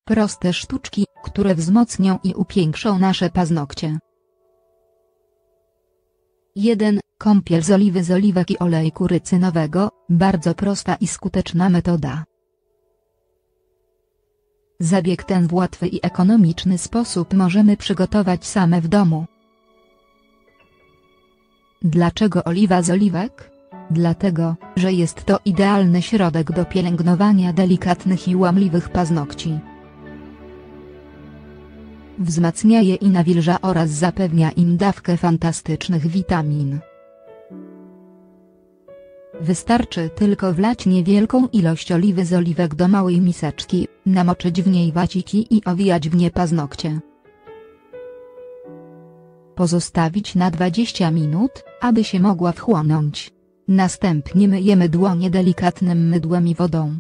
Proste sztuczki, które wzmocnią i upiększą nasze paznokcie. 1. Kąpiel z oliwy z oliwek i olejku rycynowego, bardzo prosta i skuteczna metoda. Zabieg ten w łatwy i ekonomiczny sposób możemy przygotować same w domu. Dlaczego oliwa z oliwek? Dlatego, że jest to idealny środek do pielęgnowania delikatnych i łamliwych paznokci. Wzmacnia je i nawilża oraz zapewnia im dawkę fantastycznych witamin. Wystarczy tylko wlać niewielką ilość oliwy z oliwek do małej miseczki, namoczyć w niej waciki i owijać w nie paznokcie. Pozostawić na 20 minut, aby się mogła wchłonąć. Następnie myjemy dłonie delikatnym mydłem i wodą.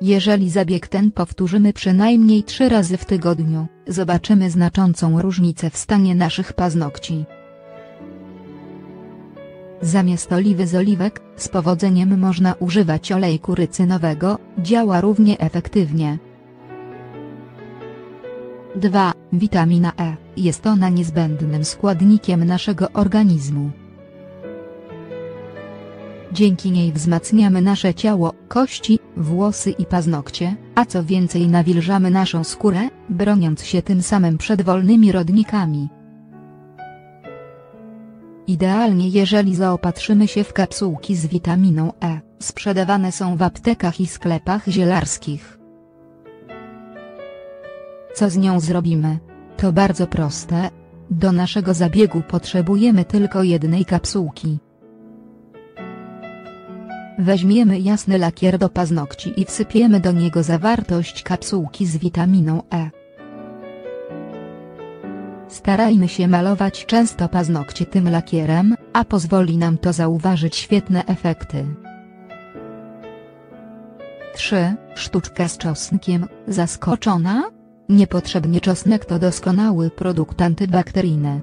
Jeżeli zabieg ten powtórzymy przynajmniej 3 razy w tygodniu, zobaczymy znaczącą różnicę w stanie naszych paznokci. Zamiast oliwy z oliwek, z powodzeniem można używać olejku rycynowego, działa równie efektywnie. 2. Witamina E, jest ona niezbędnym składnikiem naszego organizmu. Dzięki niej wzmacniamy nasze ciało, kości, włosy i paznokcie, a co więcej nawilżamy naszą skórę, broniąc się tym samym przed wolnymi rodnikami. Idealnie jeżeli zaopatrzymy się w kapsułki z witaminą E, sprzedawane są w aptekach i sklepach zielarskich. Co z nią zrobimy? To bardzo proste. Do naszego zabiegu potrzebujemy tylko jednej kapsułki. Weźmiemy jasny lakier do paznokci i wsypiemy do niego zawartość kapsułki z witaminą E. Starajmy się malować często paznokcie tym lakierem, a pozwoli nam to zauważyć świetne efekty. 3. Sztuczka z czosnkiem, zaskoczona? Niepotrzebnie czosnek to doskonały produkt antybakteryjny.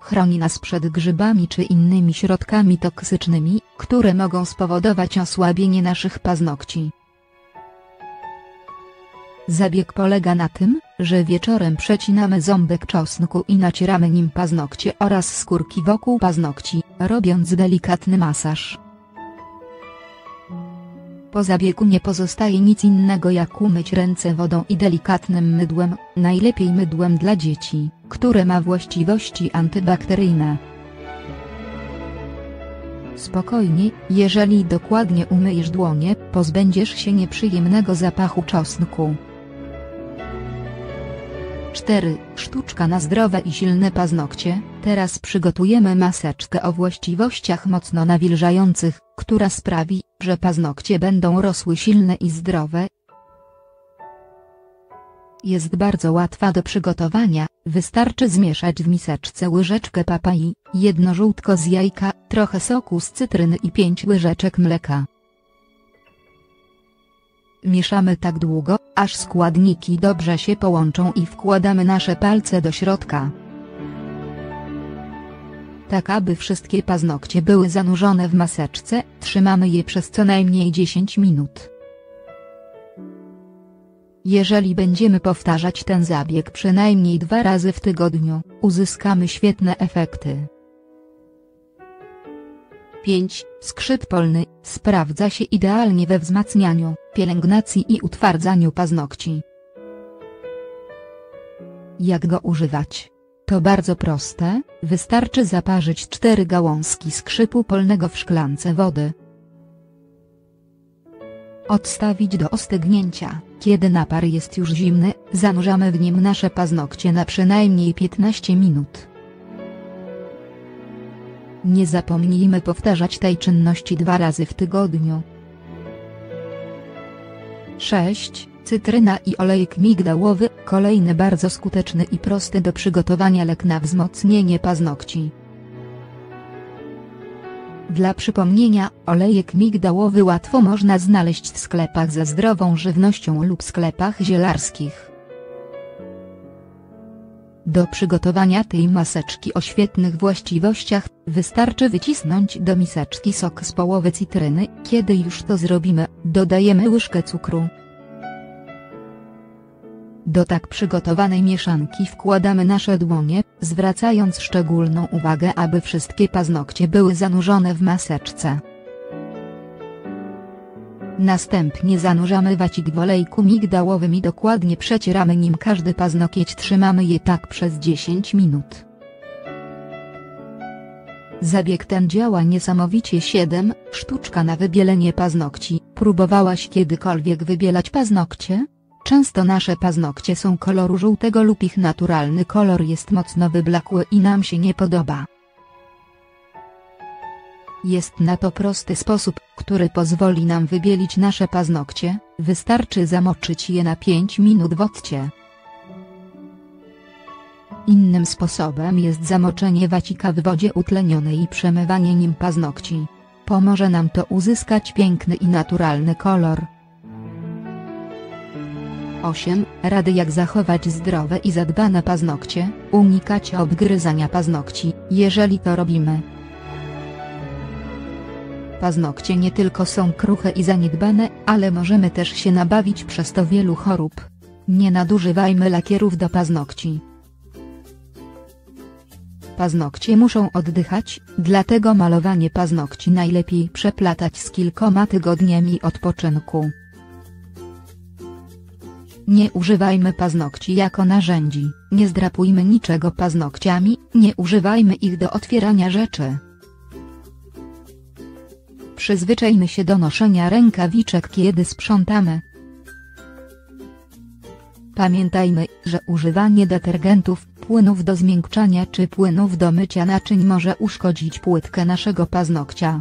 Chroni nas przed grzybami czy innymi środkami toksycznymi, które mogą spowodować osłabienie naszych paznokci. Zabieg polega na tym, że wieczorem przecinamy ząbek czosnku i nacieramy nim paznokcie oraz skórki wokół paznokci, robiąc delikatny masaż. Po zabiegu nie pozostaje nic innego jak umyć ręce wodą i delikatnym mydłem, najlepiej mydłem dla dzieci, które ma właściwości antybakteryjne. Spokojnie, jeżeli dokładnie umyjesz dłonie, pozbędziesz się nieprzyjemnego zapachu czosnku. 4. Sztuczka na zdrowe i silne paznokcie. Teraz przygotujemy maseczkę o właściwościach mocno nawilżających, która sprawi, że paznokcie będą rosły silne i zdrowe. Jest bardzo łatwa do przygotowania, wystarczy zmieszać w miseczce łyżeczkę papai, 1 żółtko z jajka, trochę soku z cytryny i 5 łyżeczek mleka. Mieszamy tak długo, aż składniki dobrze się połączą i wkładamy nasze palce do środka. Tak aby wszystkie paznokcie były zanurzone w maseczce, trzymamy je przez co najmniej 10 minut. Jeżeli będziemy powtarzać ten zabieg przynajmniej 2 razy w tygodniu, uzyskamy świetne efekty. 5. Skrzyp polny, sprawdza się idealnie we wzmacnianiu, pielęgnacji i utwardzaniu paznokci. Jak go używać? To bardzo proste, wystarczy zaparzyć 4 gałązki skrzypu polnego w szklance wody. Odstawić do ostygnięcia. Kiedy napar jest już zimny, zanurzamy w nim nasze paznokcie na przynajmniej 15 minut. Nie zapomnijmy powtarzać tej czynności 2 razy w tygodniu. 6. Cytryna i olejek migdałowy, kolejny bardzo skuteczny i prosty do przygotowania lek na wzmocnienie paznokci. Dla przypomnienia, olejek migdałowy łatwo można znaleźć w sklepach ze zdrową żywnością lub sklepach zielarskich. Do przygotowania tej maseczki o świetnych właściwościach, wystarczy wycisnąć do miseczki sok z połowy cytryny. Kiedy już to zrobimy, dodajemy łyżkę cukru. Do tak przygotowanej mieszanki wkładamy nasze dłonie, zwracając szczególną uwagę, aby wszystkie paznokcie były zanurzone w maseczce. Następnie zanurzamy wacik w olejku migdałowym i dokładnie przecieramy nim każdy paznokieć. Trzymamy je tak przez 10 minut. Zabieg ten działa niesamowicie. 7. Sztuczka na wybielenie paznokci. Próbowałaś kiedykolwiek wybielać paznokcie? Często nasze paznokcie są koloru żółtego lub ich naturalny kolor jest mocno wyblakły i nam się nie podoba. Jest na to prosty sposób, który pozwoli nam wybielić nasze paznokcie. Wystarczy zamoczyć je na 5 minut w occie. Innym sposobem jest zamoczenie wacika w wodzie utlenionej i przemywanie nim paznokci. Pomoże nam to uzyskać piękny i naturalny kolor. 8. Rady jak zachować zdrowe i zadbane paznokcie. Unikać obgryzania paznokci. Jeżeli to robimy, paznokcie nie tylko są kruche i zaniedbane, ale możemy też się nabawić przez to wielu chorób. Nie nadużywajmy lakierów do paznokci. Paznokcie muszą oddychać, dlatego malowanie paznokci najlepiej przeplatać z kilkoma tygodniami odpoczynku. Nie używajmy paznokci jako narzędzi, nie zdrapujmy niczego paznokciami, nie używajmy ich do otwierania rzeczy. Przyzwyczajmy się do noszenia rękawiczek kiedy sprzątamy. Pamiętajmy, że używanie detergentów, płynów do zmiękczania czy płynów do mycia naczyń może uszkodzić płytkę naszego paznokcia.